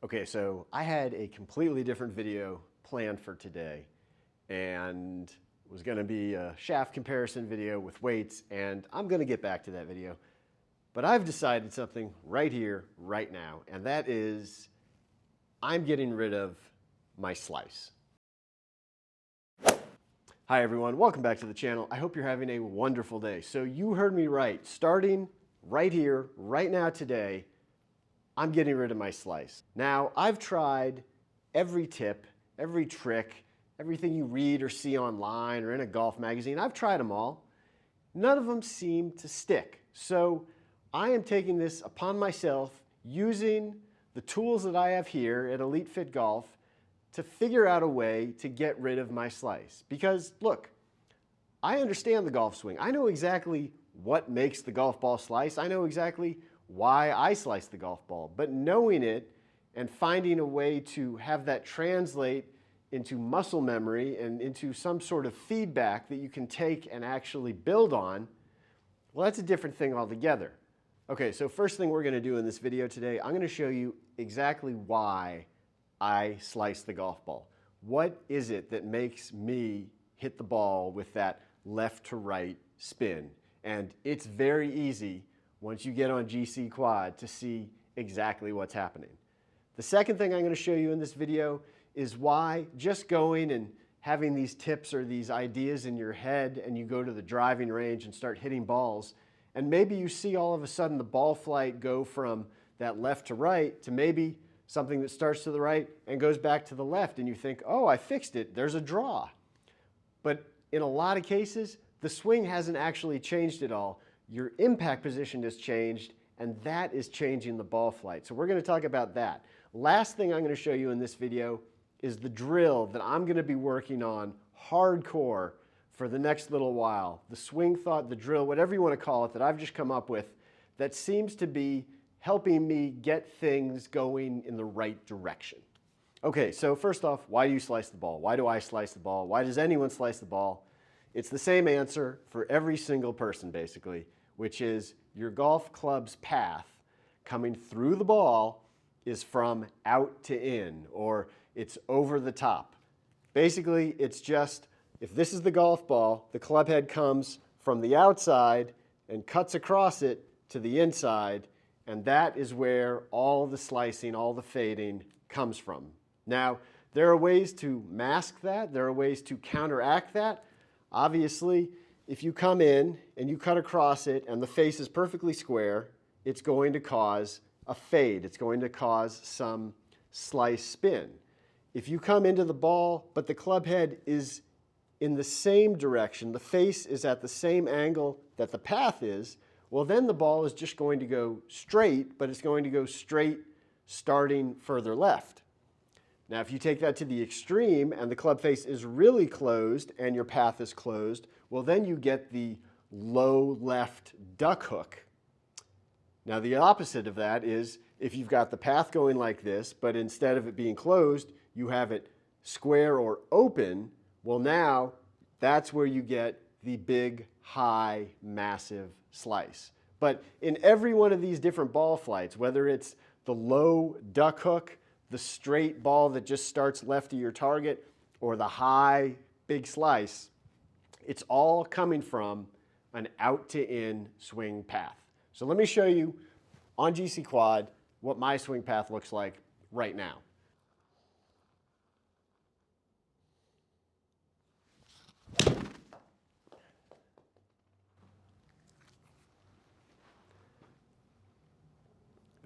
Okay, so I had a completely different video planned for today, and it was going to be a shaft comparison video with weights, and I'm going to get back to that video. But I've decided something right here, right now, and that is I'm getting rid of my slice. Hi everyone, welcome back to the channel. I hope you're having a wonderful day. So you heard me right. Starting right here, right now today, I'm getting rid of my slice. Now, I've tried every tip, every trick, everything you read or see online or in a golf magazine. I've tried them all. None of them seem to stick. So I am taking this upon myself, using the tools that I have here at Elite Fit Golf to figure out a way to get rid of my slice. Because look, I understand the golf swing. I know exactly what makes the golf ball slice. I know exactly why I slice the golf ball. But knowing it and finding a way to have that translate into muscle memory and into some sort of feedback that you can take and actually build on, well, that's a different thing altogether. Okay, so first thing we're going to do in this video today, I'm going to show you exactly why I slice the golf ball. What is it that makes me hit the ball with that left to right spin? And it's very easy once you get on GC Quad to see exactly what's happening. The second thing I'm going to show you in this video is why just going and having these tips or these ideas in your head and you go to the driving range and start hitting balls, and maybe you see all of a sudden the ball flight go from that left to right to maybe something that starts to the right and goes back to the left, and you think, oh, I fixed it, there's a draw. But in a lot of cases, the swing hasn't actually changed at all. Your impact position has changed, and that is changing the ball flight. So we're going to talk about that. Last thing I'm going to show you in this video is the drill that I'm going to be working on hardcore for the next little while. The swing thought, the drill, whatever you want to call it, that I've just come up with that seems to be helping me get things going in the right direction. Okay, so first off, why do you slice the ball? Why do I slice the ball? Why does anyone slice the ball? It's the same answer for every single person, basically, which is your golf club's path coming through the ball is from out to in, or it's over the top. Basically, it's just, if this is the golf ball, the club head comes from the outside and cuts across it to the inside, and that is where all the slicing, all the fading comes from. Now, there are ways to mask that. There are ways to counteract that. Obviously, if you come in and you cut across it and the face is perfectly square, it's going to cause a fade. It's going to cause some slice spin. If you come into the ball, but the club head is in the same direction, the face is at the same angle that the path is, well, then the ball is just going to go straight, but it's going to go straight starting further left. Now, if you take that to the extreme and the club face is really closed and your path is closed, well, then you get the low left duck hook. Now, the opposite of that is if you've got the path going like this, but instead of it being closed, you have it square or open, well, now that's where you get the big, high, massive slice. But in every one of these different ball flights, whether it's the low duck hook, the straight ball that just starts left of your target, or the high, big slice, it's all coming from an out to in swing path. So let me show you on GC Quad what my swing path looks like right now.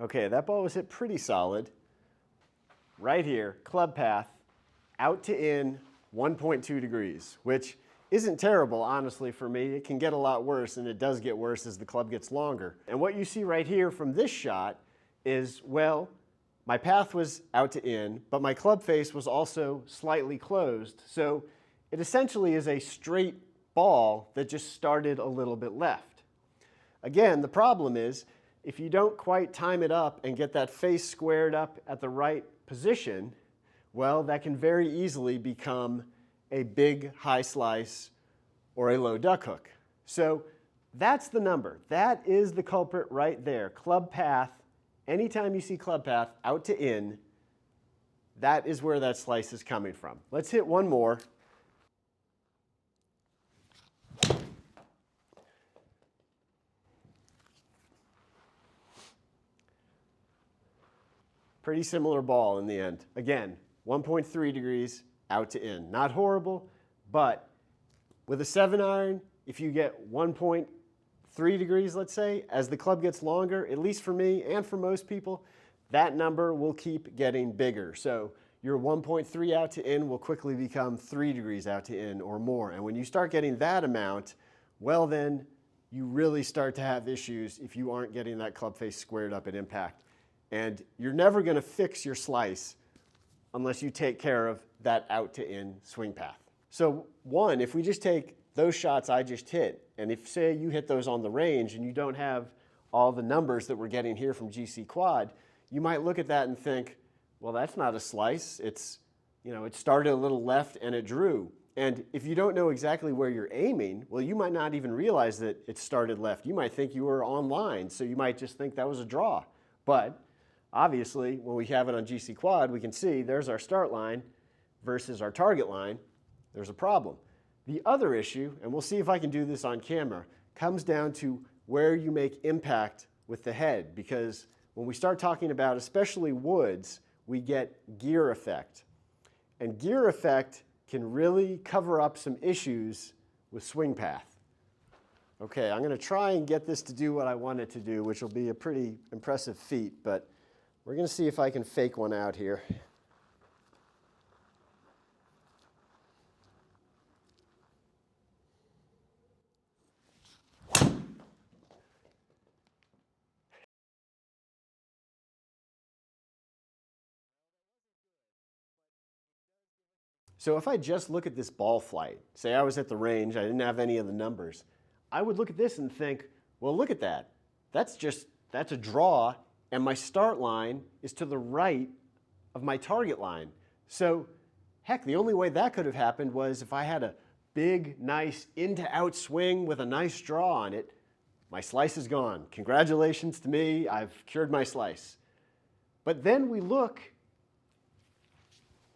Okay, that ball was hit pretty solid. Right here, club path, out to in, 1.2 degrees, which isn't terrible, honestly, for me. It can get a lot worse, and it does get worse as the club gets longer. And what you see right here from this shot is, well, my path was out to in, but my club face was also slightly closed. So it essentially is a straight ball that just started a little bit left. Again, the problem is, if you don't quite time it up and get that face squared up at the right position, well, that can very easily become a big high slice or a low duck hook. So that's the number. That is the culprit right there. Club path, anytime you see club path out to in, that is where that slice is coming from. Let's hit one more. Pretty similar ball in the end. Again, 1.3 degrees out to in. Not horrible, but with a 7-iron, if you get 1.3 degrees, let's say, as the club gets longer, at least for me and for most people, that number will keep getting bigger. So your 1.3 out to in will quickly become 3 degrees out to in or more. And when you start getting that amount, well then, you really start to have issues if you aren't getting that club face squared up at impact. And you're never going to fix your slice unless you take care of that out to in swing path. So one, if we just take those shots I just hit, and if say you hit those on the range and you don't have all the numbers that we're getting here from GC Quad, you might look at that and think, well, that's not a slice. It's, it started a little left and it drew. And if you don't know exactly where you're aiming, well, you might not even realize that it started left. You might think you were on line, so you might just think that was a draw. But obviously, when we have it on GC Quad, we can see there's our start line versus our target line. There's a problem. The other issue, and we'll see if I can do this on camera, comes down to where you make impact with the head, because when we start talking about especially woods, we get gear effect. And gear effect can really cover up some issues with swing path. Okay, I'm going to try and get this to do what I want it to do, which will be a pretty impressive feat, but we're going to see if I can fake one out here. So if I just look at this ball flight, say I was at the range, I didn't have any of the numbers, I would look at this and think, well, look at that. That's a draw, and my start line is to the right of my target line. So heck, the only way that could have happened was if I had a big, nice in-to-out swing with a nice draw on it, my slice is gone. Congratulations to me, I've cured my slice. But then we look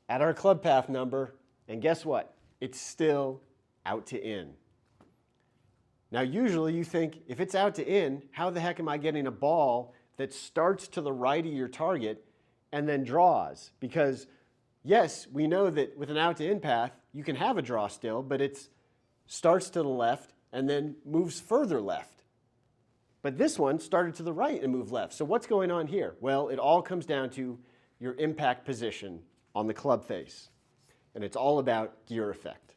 at our club path number, and guess what? It's still out to in. Now usually you think, if it's out to in, how the heck am I getting a ball that starts to the right of your target and then draws? Because yes, we know that with an out to in path, you can have a draw still, but it starts to the left and then moves further left. But this one started to the right and moved left. So what's going on here? Well, it all comes down to your impact position on the club face. And it's all about gear effect.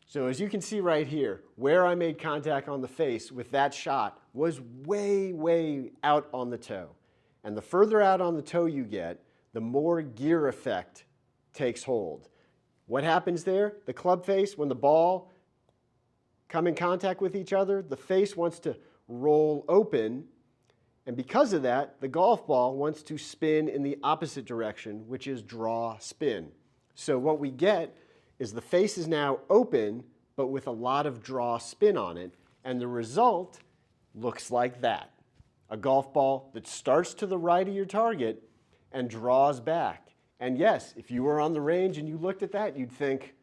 So as you can see right here, where I made contact on the face with that shot was way, way out on the toe. And the further out on the toe you get, the more gear effect takes hold. What happens there? The club face, when the ball come in contact with each other, the face wants to roll open. And because of that, the golf ball wants to spin in the opposite direction, which is draw spin. So what we get is the face is now open, but with a lot of draw spin on it. And the result looks like that. A golf ball that starts to the right of your target and draws back. And yes, if you were on the range and you looked at that, you'd think,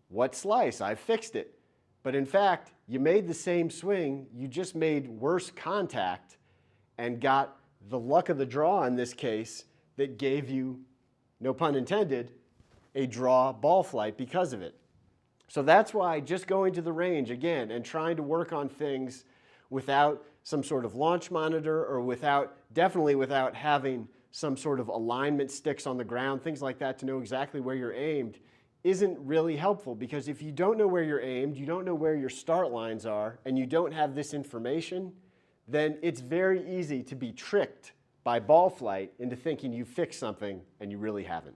what slice? I fixed it. But in fact, you made the same swing, you just made worse contact and got the luck of the draw in this case that gave you, no pun intended, a draw ball flight because of it. So that's why just going to the range again and trying to work on things without some sort of launch monitor or definitely without having some sort of alignment sticks on the ground, things like that to know exactly where you're aimed, isn't really helpful, because if you don't know where you're aimed, you don't know where your start lines are, and you don't have this information, then it's very easy to be tricked by ball flight into thinking you fixed something and you really haven't.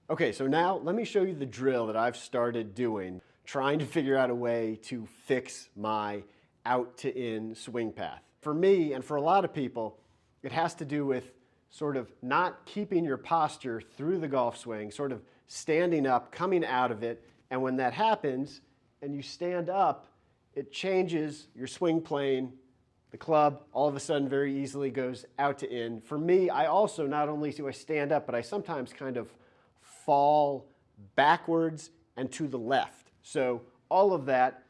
Okay, so now let me show you the drill that I've started doing, trying to figure out a way to fix my out to in swing path. For me, and for a lot of people, it has to do with sort of not keeping your posture through the golf swing, sort of standing up, coming out of it, and when that happens and you stand up, it changes your swing plane the club all of a sudden very easily goes out to in. For me, I also, not only do I stand up, but I sometimes kind of fall backwards and to the left. So all of that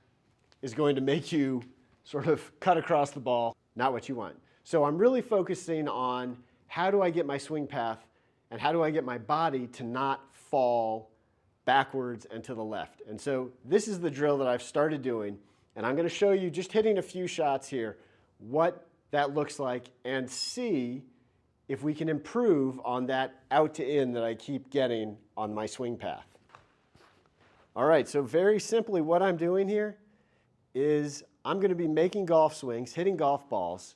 is going to make you sort of cut across the ball, not what you want. So I'm really focusing on how do I get my swing path and how do I get my body to not fall backwards and to the left. And so this is the drill that I've started doing, and I'm going to show you, just hitting a few shots here, what that looks like and see if we can improve on that out to in that I keep getting on my swing path. All right, so very simply what I'm doing here is I'm going to be making golf swings, hitting golf balls.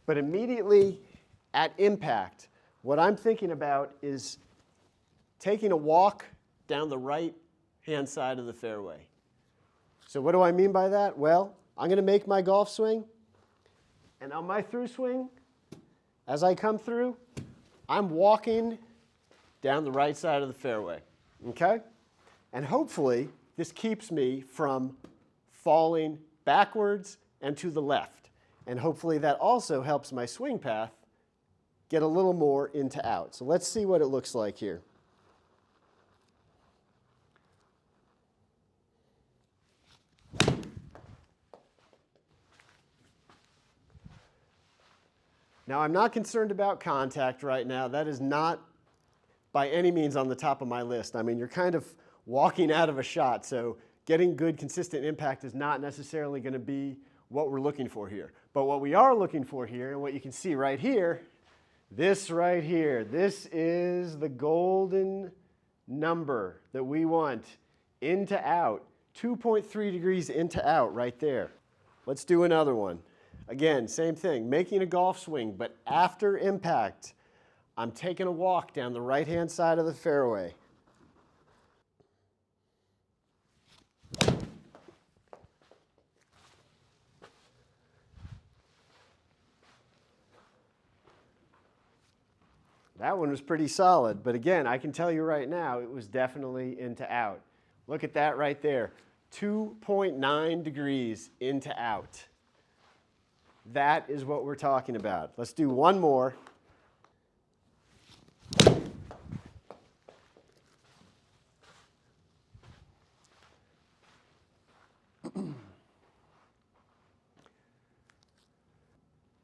But immediately at impact, what I'm thinking about is taking a walk down the right-hand side of the fairway. So what do I mean by that? Well, I'm going to make my golf swing, and on my through swing, as I come through, I'm walking down the right side of the fairway, okay? And hopefully, this keeps me from falling backwards and to the left. And hopefully that also helps my swing path get a little more into out. So let's see what it looks like here. Now, I'm not concerned about contact right now. That is not by any means on the top of my list. I mean, you're kind of walking out of a shot, so getting good, consistent impact is not necessarily going to be what we're looking for here. But what we are looking for here, and what you can see right here, this right here, this is the golden number that we want, into out, 2.3 degrees into out right there. Let's do another one. Again, same thing, making a golf swing, but after impact, I'm taking a walk down the right-hand side of the fairway. That one was pretty solid, but again, I can tell you right now, it was definitely into out. Look at that right there, 2.9 degrees into out. That is what we're talking about. Let's do one more.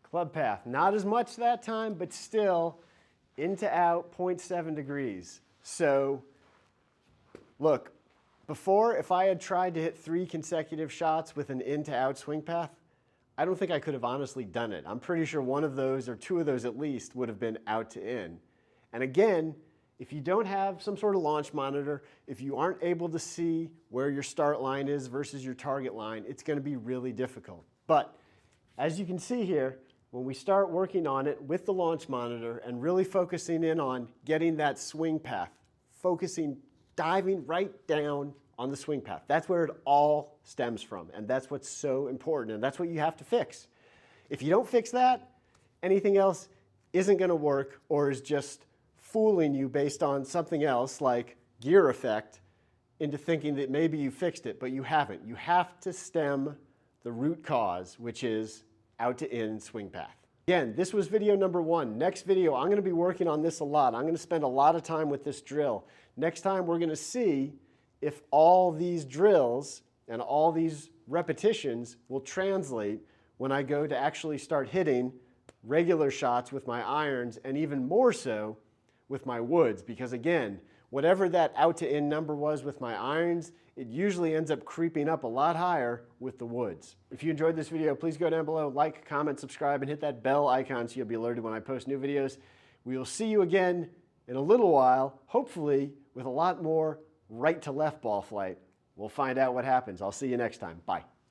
Club path, not as much that time, but still into out, 0.7 degrees. So look, before, if I had tried to hit 3 consecutive shots with an in to out swing path, I don't think I could have honestly done it. I'm pretty sure one of those, or 2 of those at least, would have been out to in. And again, if you don't have some sort of launch monitor, if you aren't able to see where your start line is versus your target line, it's going to be really difficult. But as you can see here, when we start working on it with the launch monitor and really focusing in on getting that swing path, focusing, diving right down on the swing path. That's where it all stems from, and that's what's so important, and that's what you have to fix. If you don't fix that, anything else isn't going to work or is just fooling you based on something else like gear effect into thinking that maybe you fixed it, but you haven't. You have to stem the root cause, which is out to in swing path. Again, this was video number 1. Next video, I'm going to be working on this a lot. I'm going to spend a lot of time with this drill. Next time, we're going to see if all these drills and all these repetitions will translate when I go to actually start hitting regular shots with my irons, and even more so with my woods. Because again, whatever that out to in number was with my irons, it usually ends up creeping up a lot higher with the woods. If you enjoyed this video, please go down below, like, comment, subscribe, and hit that bell icon so you'll be alerted when I post new videos. We will see you again in a little while, hopefully with a lot more right to left ball flight. We'll find out what happens. I'll see you next time. Bye.